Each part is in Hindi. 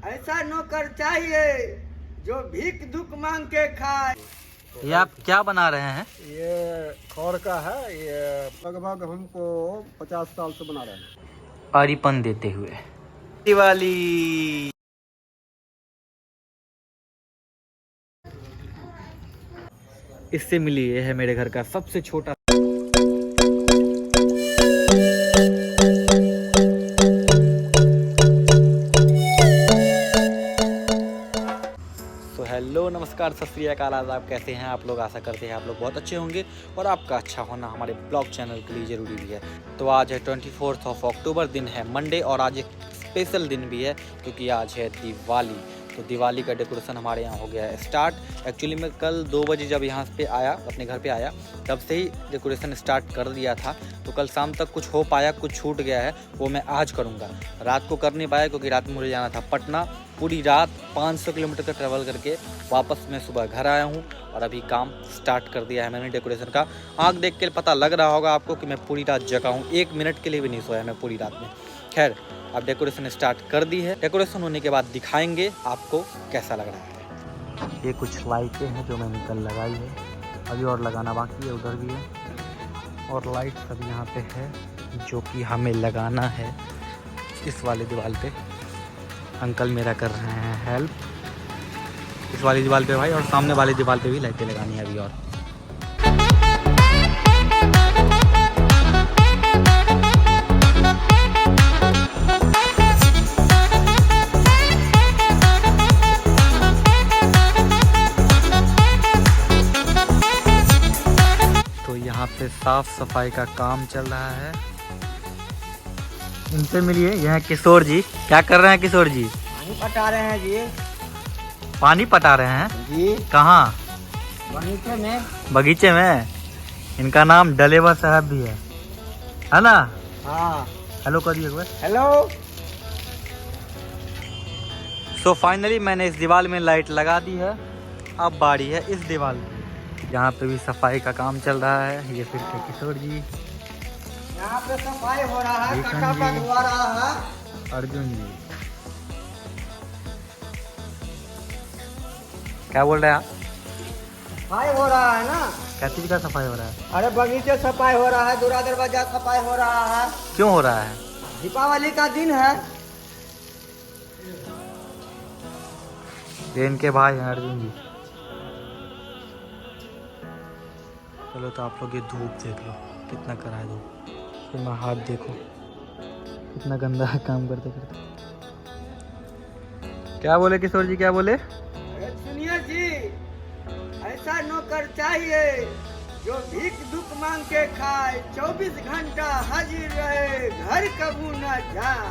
ऐसा नौकर चाहिए जो भीख दुख मांग के खाए। ये आप क्या बना रहे हैं? ये खौर का है। ये लगभग हमको 50 साल से बना रहे हैं। आरीपन देते हुए दिवाली। इससे मिली, ये है मेरे घर का सबसे छोटा। हेलो नमस्कार सत श्री अकाल। आज आप कैसे हैं? आप लोग आशा करते हैं आप लोग बहुत अच्छे होंगे और आपका अच्छा होना हमारे ब्लॉग चैनल के लिए ज़रूरी भी है। तो आज है 24 अक्टूबर, दिन है मंडे और आज एक स्पेशल दिन भी है क्योंकि आज है दिवाली। तो दिवाली का डेकोरेशन हमारे यहाँ हो गया है स्टार्ट। एक्चुअली मैं कल 2 बजे जब यहाँ पे आया, अपने घर पे आया, तब से ही डेकोरेशन स्टार्ट कर दिया था। तो कल शाम तक कुछ हो पाया, कुछ छूट गया है, वो मैं आज करूँगा। रात को कर नहीं पाया क्योंकि रात में मुझे जाना था पटना। पूरी रात 500 किलोमीटर का ट्रैवल करके वापस मैं सुबह घर आया हूँ और अभी काम स्टार्ट कर दिया है मैंने डेकोरेशन का। आँख देख के पता लग रहा होगा आपको कि मैं पूरी रात जगा हूँ, 1 मिनट के लिए भी नहीं सोया मैं पूरी रात में। खैर, अब डेकोरेशन स्टार्ट कर दी है। डेकोरेशन होने के बाद दिखाएंगे आपको कैसा लग रहा है। ये कुछ लाइटें हैं जो मैंने कल लगाई है, अभी और लगाना बाकी है, उधर भी है। और लाइट सब यहाँ पे है जो कि हमें लगाना है इस वाले दीवार पे। अंकल मेरा कर रहे हैं हेल्प इस वाली दीवार पे भाई, और सामने वाली दीवार पे भी लाइटें लगानी है अभी। और तो यहाँ पे साफ सफाई का काम चल रहा है। इनसे मिलिए, यह है किशोर जी। क्या कर रहे हैं किशोर जी? पानी पटा रहे हैं जी। पानी पटा रहे हैं जी। कहाँ? बगीचे में। बगीचे में। इनका नाम डलेवा साहब भी है ना? हाँ। हेलो करिए एक बार। हेलो। सो फाइनली मैंने इस दीवार में लाइट लगा दी है। अब बारी है इस दीवार की, जहाँ पे भी सफाई का काम चल रहा है। ये फिर थे किशोर जी, यहाँ पे सफाई हो रहा है, देखन कटा जी, पकवा रहा है। अर्जुन जी। क्या बोल रहे हैं आप? सफाई हो रहा है ना? क्या चीज़ का सफाई हो रहा है? अरे बगीचे सफाई हो रहा है, दूरा दरवाजा सफाई हो रहा है। क्यों हो रहा है? दीपावली का दिन है। ये इनके भाई हैं अर्जुन जी। चलो तो आप लोग ये धूप देख लो कितना कड़ा है धूप। फिर मैं हाथ देखो कितना गंदा है काम करते करते। क्या बोले किशोर जी, क्या बोले? अरे सुनिए जी, ऐसा नौकर चाहिए जो भीख दुख मांग के खाए, 24 घंटा हाजिर रहे, घर कबू न जाए।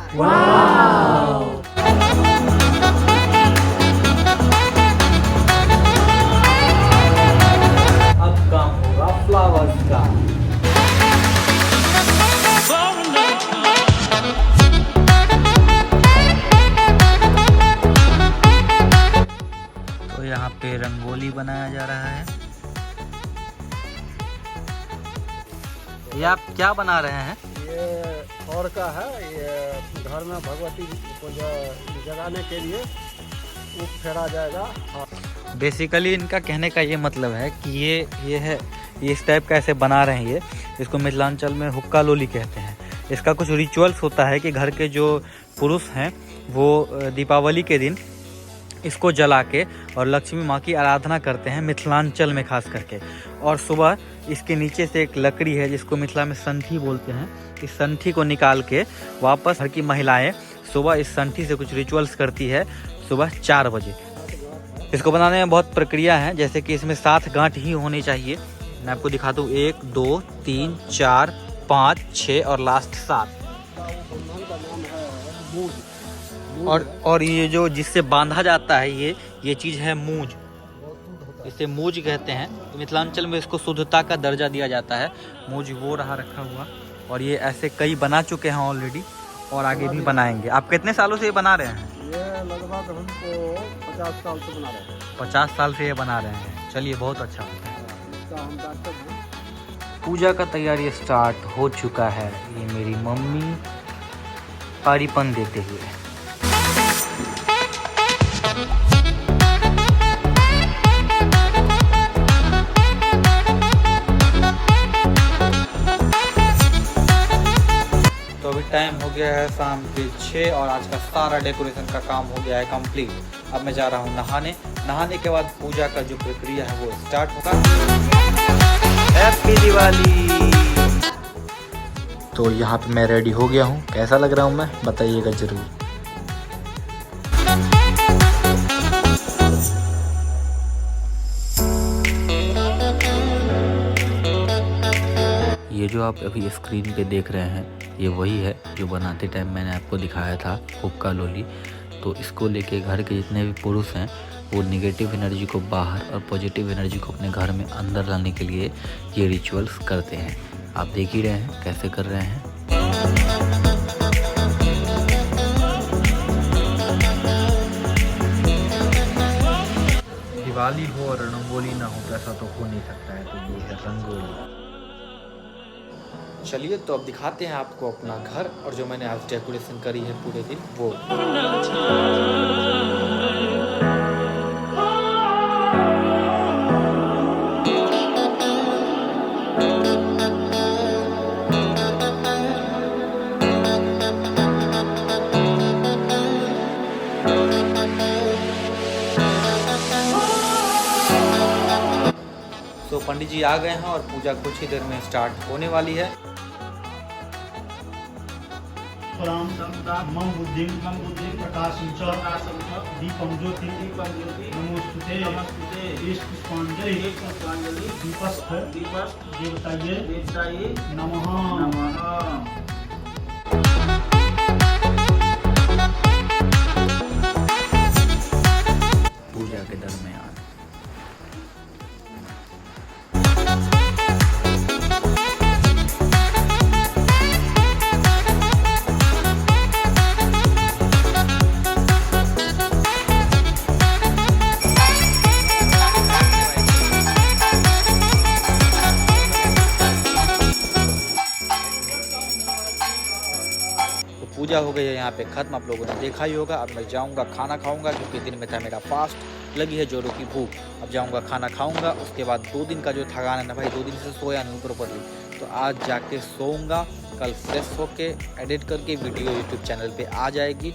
अब काम होगा फ्लावर्स का। तो यहाँ पे रंगोली बनाया जा रहा है। ये आप क्या बना रहे हैं? ये खौर का है। ये घर में भगवती को जगाने के लिए ऊप फेरा जाएगा। हाँ। बेसिकली इनका कहने का ये मतलब है कि ये है, ये इस टाइप का ऐसे बना रहे हैं। ये इसको मिथिलांचल में हुक्का लोली कहते हैं। इसका कुछ रिचुअल्स होता है कि घर के जो पुरुष हैं वो दीपावली के दिन इसको जला के और लक्ष्मी माँ की आराधना करते हैं, मिथिलांचल में खास करके। और सुबह इसके नीचे से एक लकड़ी है जिसको मिथिला में संठी बोलते हैं। इस संठी को निकाल के वापस घर की महिलाएं सुबह इस संठी से कुछ रिचुअल्स करती है सुबह 4 बजे। इसको बनाने में बहुत प्रक्रिया है, जैसे कि इसमें 7 गांठ ही होनी चाहिए। मैं आपको दिखा दूँ, 1 2 3 4 5 6 और लास्ट 7। और ये जो जिससे बांधा जाता है ये चीज़ है मूज। इसे मूज कहते हैं। तो मिथिलांचल में इसको शुद्धता का दर्जा दिया जाता है। मूज वो रहा रखा हुआ, और ये ऐसे कई बना चुके हैं ऑलरेडी और आगे भी बनाएंगे। आप कितने सालों से ये बना रहे हैं? ये लगभग हमको 50 साल से बना रहे हैं। 50 साल से ये बना रहे हैं। चलिए बहुत अच्छा होता है। इसका हम डॉक्टर हैं। पूजा का तैयारी स्टार्ट हो चुका है। ये मेरी मम्मी आरीपन देते हुए। टाइम हो गया है शाम के 6 और आज का सारा डेकोरेशन का काम हो गया है कंप्लीट। अब मैं जा रहा हूँ नहाने के बाद पूजा का जो प्रक्रिया है वो स्टार्ट होगा। हैप्पी दिवाली। तो यहाँ पे मैं रेडी हो गया हूँ, कैसा लग रहा हूँ मैं बताइएगा जरूर। ये जो आप अभी स्क्रीन पे देख रहे हैं ये वही है जो बनाते टाइम मैंने आपको दिखाया था हुक्का लोली। तो इसको लेके घर के जितने भी पुरुष हैं वो नेगेटिव एनर्जी को बाहर और पॉजिटिव एनर्जी को अपने घर में अंदर लाने के लिए ये रिचुअल्स करते हैं। आप देख ही रहे हैं कैसे कर रहे हैं। दिवाली हो और रंगोली ना हो ऐसा तो हो नहीं सकता है, तो ये है रंगोली। चलिए तो अब दिखाते हैं आपको अपना घर और जो मैंने आज डेकोरेशन करी है पूरे दिन वो। तो पंडित जी आ गए हैं और पूजा कुछ ही देर में स्टार्ट होने वाली है। राम मम बुद्धिं प्रकाशं च दीपं ज्योति नमोस्तुते पुष्पांजलि दीपस्थ देवताये नमः। पूजा के दरमियान पूजा हो गई है यहाँ पे खत्म। आप लोगों ने देखा ही होगा। अब मैं जाऊँगा खाना खाऊंगा क्योंकि दिन में था मेरा फास्ट, लगी है जोरों की भूख। अब जाऊँगा खाना खाऊंगा, उसके बाद 2 दिन का जो थकान है ना भाई, 2 दिन से सोया नहीं प्रॉपरली, तो आज जाके सोऊंगा। कल फ्रेश होके एडिट करके वीडियो यूट्यूब चैनल पे आ जाएगी।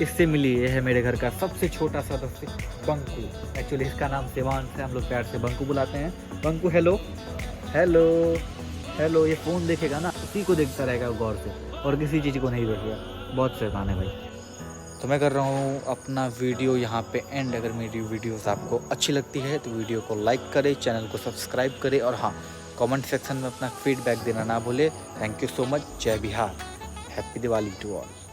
इससे मिली ये है मेरे घर का सबसे छोटा सदस्य बंकू। एक्चुअली इसका नाम शिवान से, हम लोग प्यार से बंकू बुलाते हैं। Banku hello hello hello. ये फ़ोन देखेगा ना उसी को देखता रहेगा गौर से और किसी चीज़ को नहीं देखेगा। बहुत शैतान है भाई। तो मैं कर रहा हूँ अपना वीडियो यहाँ पे एंड। अगर मेरी वीडियोस आपको अच्छी लगती है तो वीडियो को लाइक करें, चैनल को सब्सक्राइब करें और हाँ कमेंट सेक्शन में अपना फीडबैक देना ना भूले। Thank you so much. जय Bihar. Happy Diwali to all.